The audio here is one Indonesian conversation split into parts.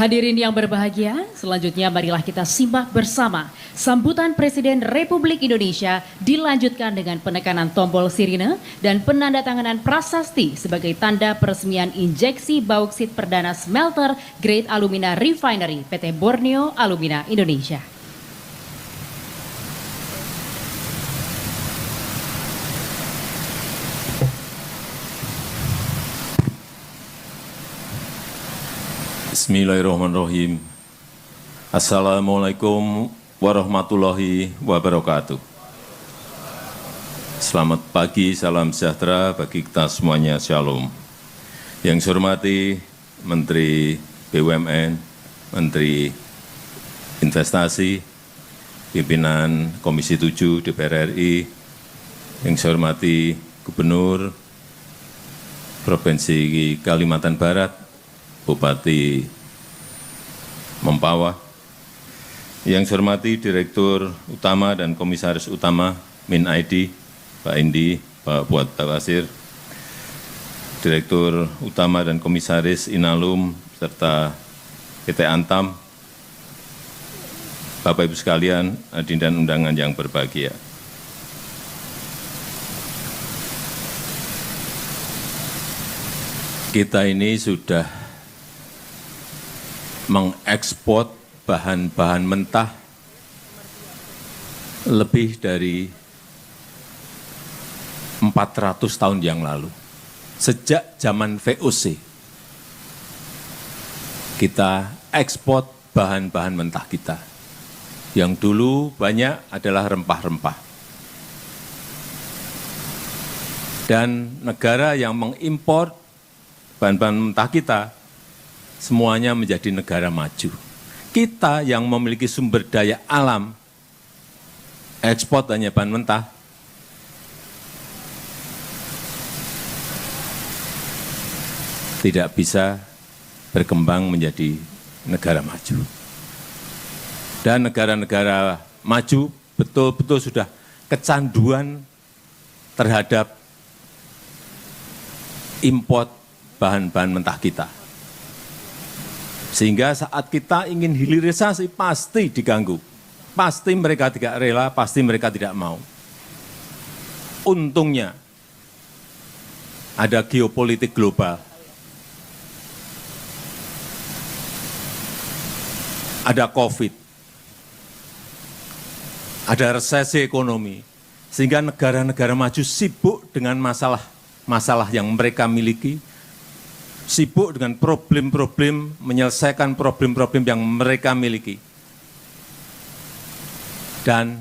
Hadirin yang berbahagia, selanjutnya marilah kita simak bersama sambutan Presiden Republik Indonesia dilanjutkan dengan penekanan tombol sirine dan penandatanganan prasasti sebagai tanda peresmian injeksi bauksit perdana smelter Grade Alumina Refinery PT Borneo Alumina Indonesia. Bismillahirrahmanirrahim. Assalamualaikum warahmatullahi wabarakatuh. Selamat pagi, salam sejahtera bagi kita semuanya, shalom. Yang saya hormati Menteri BUMN, Menteri Investasi, pimpinan Komisi 7 DPR RI, yang saya hormati Gubernur Provinsi Kalimantan Barat, Bupati Mempawah, yang saya hormati Direktur Utama dan Komisaris Utama MinID, Pak Indi, Pak Buat Bawasir, Direktur Utama dan Komisaris Inalum, serta PT Antam, Bapak Ibu sekalian, hadirin dan undangan yang berbahagia. Kita ini sudah mengekspor bahan-bahan mentah lebih dari 400 tahun yang lalu. Sejak zaman VOC, kita ekspor bahan-bahan mentah kita. Yang dulu banyak adalah rempah-rempah. Dan negara yang mengimpor bahan-bahan mentah kita, semuanya menjadi negara maju. Kita yang memiliki sumber daya alam, ekspor hanya bahan mentah, tidak bisa berkembang menjadi negara maju. Dan negara-negara maju betul-betul sudah kecanduan terhadap import bahan-bahan mentah kita. Sehingga saat kita ingin hilirisasi pasti diganggu. Pasti mereka tidak rela, pasti mereka tidak mau. Untungnya ada geopolitik global. Ada COVID. Ada resesi ekonomi. Sehingga negara-negara maju sibuk dengan masalah yang mereka miliki, sibuk dengan problem-problem, menyelesaikan problem-problem yang mereka miliki, dan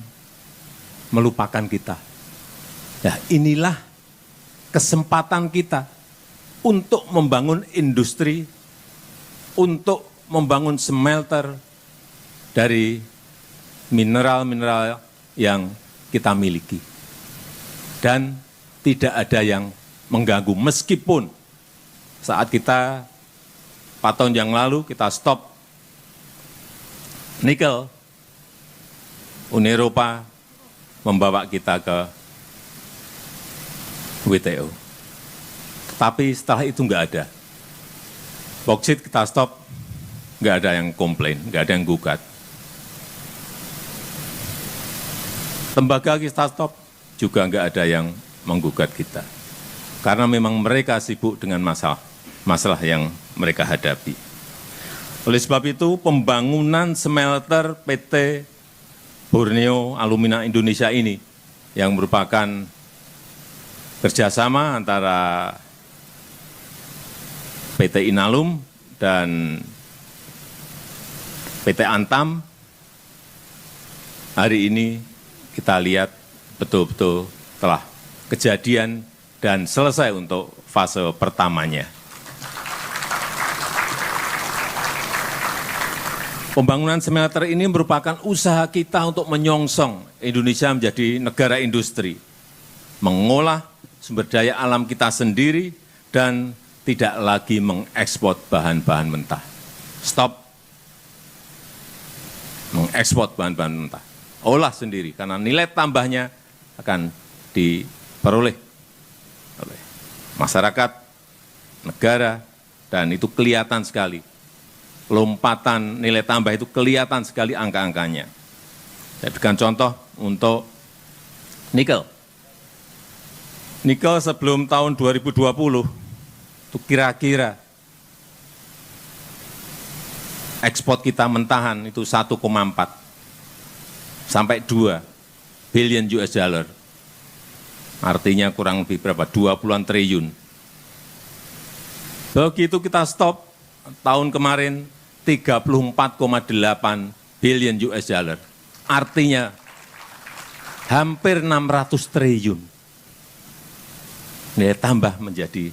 melupakan kita. Ya, inilah kesempatan kita untuk membangun industri, untuk membangun smelter dari mineral-mineral yang kita miliki. Dan tidak ada yang mengganggu, meskipun saat kita 4 tahun yang lalu kita stop nikel, Uni Eropa membawa kita ke WTO. Tapi setelah itu nggak ada. Bauksit kita stop, nggak ada yang komplain, nggak ada yang gugat. Tembaga kita stop, juga nggak ada yang menggugat kita. Karena memang mereka sibuk dengan masalah yang mereka hadapi. Oleh sebab itu, pembangunan smelter PT Borneo Alumina Indonesia ini yang merupakan kerjasama antara PT Inalum dan PT Antam, hari ini kita lihat betul-betul telah kejadian dan selesai untuk fase pertamanya. Pembangunan smelter ini merupakan usaha kita untuk menyongsong Indonesia menjadi negara industri, mengolah sumber daya alam kita sendiri, dan tidak lagi mengekspor bahan-bahan mentah. Stop mengekspor bahan-bahan mentah. Olah sendiri, karena nilai tambahnya akan diperoleh oleh masyarakat, negara, dan itu kelihatan sekali lompatan nilai tambah itu kelihatan sekali angka-angkanya. Saya berikan contoh untuk nikel. Nikel sebelum tahun 2020 itu kira-kira ekspor kita mentahan itu 1,4 sampai 2 billion US dollar. Artinya kurang lebih berapa? 20-an triliun. Begitu kita stop tahun kemarin 34,8 billion US dollar. Artinya hampir 600 triliun. Nilai tambah menjadi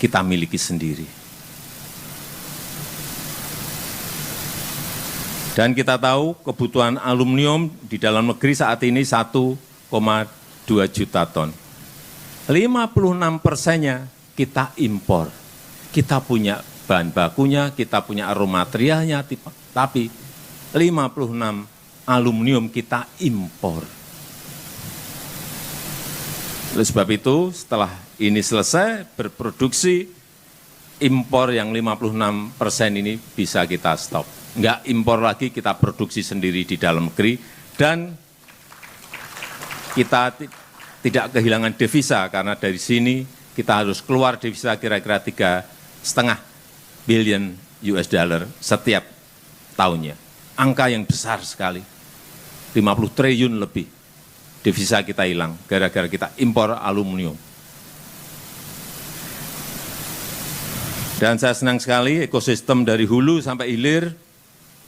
kita miliki sendiri. Dan kita tahu kebutuhan aluminium di dalam negeri saat ini 1,2 juta ton. 56%-nya kita impor. Kita punya bahan bakunya, kita punya raw materialnya, tapi 56 aluminium kita impor. Oleh sebab itu, setelah ini selesai berproduksi, impor yang 56% ini bisa kita stop. Enggak impor lagi, kita produksi sendiri di dalam negeri, dan kita tidak kehilangan devisa, karena dari sini kita harus keluar devisa kira-kira 3,5 billion US dollar setiap tahunnya. Angka yang besar sekali, 50 triliun lebih devisa kita hilang gara-gara kita impor aluminium. Dan saya senang sekali ekosistem dari hulu sampai hilir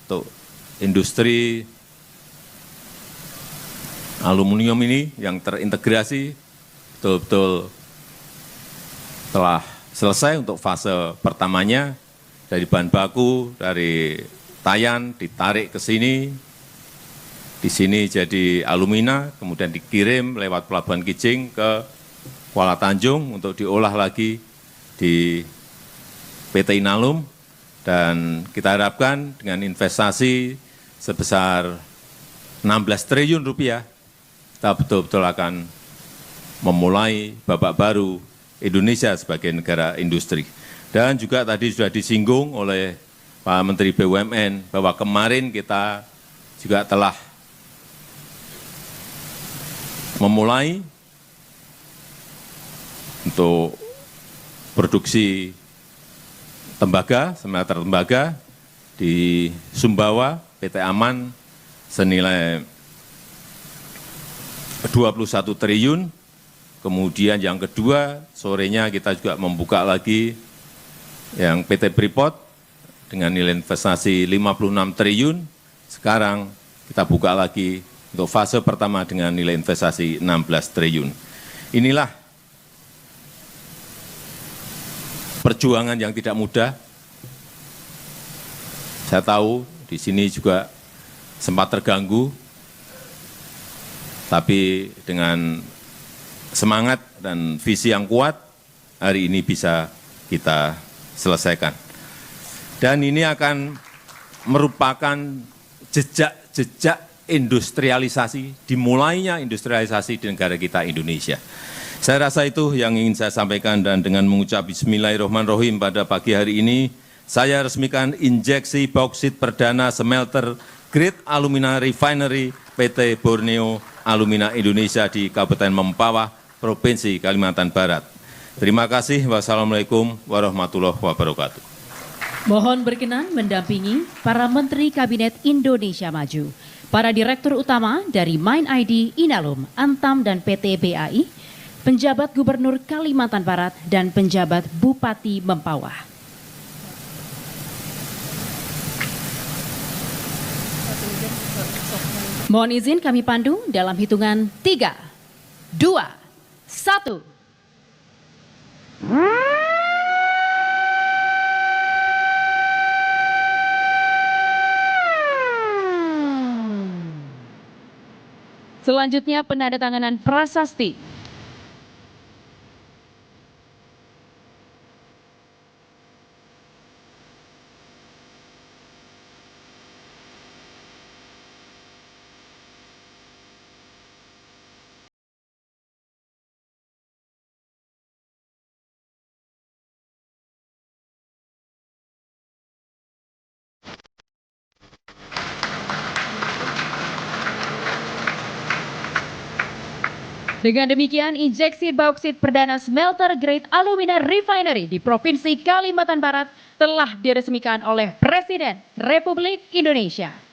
untuk industri aluminium ini yang terintegrasi betul-betul telah selesai untuk fase pertamanya, dari bahan baku, dari Tayan ditarik ke sini, di sini jadi alumina, kemudian dikirim lewat Pelabuhan Kijing ke Kuala Tanjung untuk diolah lagi di PT Inalum, dan kita harapkan dengan investasi sebesar 16 triliun rupiah, kita betul-betul akan memulai babak baru Indonesia sebagai negara industri. Dan juga tadi sudah disinggung oleh Pak Menteri BUMN bahwa kemarin kita juga telah memulai untuk produksi tembaga, smelter tembaga di Sumbawa, PT Aman, senilai 21 triliun. Kemudian yang kedua, sorenya kita juga membuka lagi yang PT Freeport dengan nilai investasi 56 triliun. Sekarang kita buka lagi untuk fase pertama dengan nilai investasi 16 triliun. Inilah perjuangan yang tidak mudah. Saya tahu di sini juga sempat terganggu, tapi dengan semangat dan visi yang kuat, hari ini bisa kita selesaikan. Dan ini akan merupakan jejak-jejak industrialisasi, dimulainya industrialisasi di negara kita Indonesia. Saya rasa itu yang ingin saya sampaikan, dan dengan mengucap bismillahirrahmanirrahim pada pagi hari ini, saya resmikan injeksi bauksit perdana smelter Grade Alumina Refinery PT Borneo Alumina Indonesia di Kabupaten Mempawah, Provinsi Kalimantan Barat. Terima kasih. Wassalamualaikum warahmatullahi wabarakatuh. Mohon berkenan mendampingi para Menteri Kabinet Indonesia Maju, para Direktur Utama dari Mine ID, Inalum, Antam, dan PT BAI, penjabat Gubernur Kalimantan Barat, dan penjabat Bupati Mempawah. Mohon izin kami pandu dalam hitungan 3, 2, 1. Selanjutnya penandatanganan prasasti. Dengan demikian, injeksi bauksit perdana smelter grade alumina refinery di Provinsi Kalimantan Barat telah diresmikan oleh Presiden Republik Indonesia.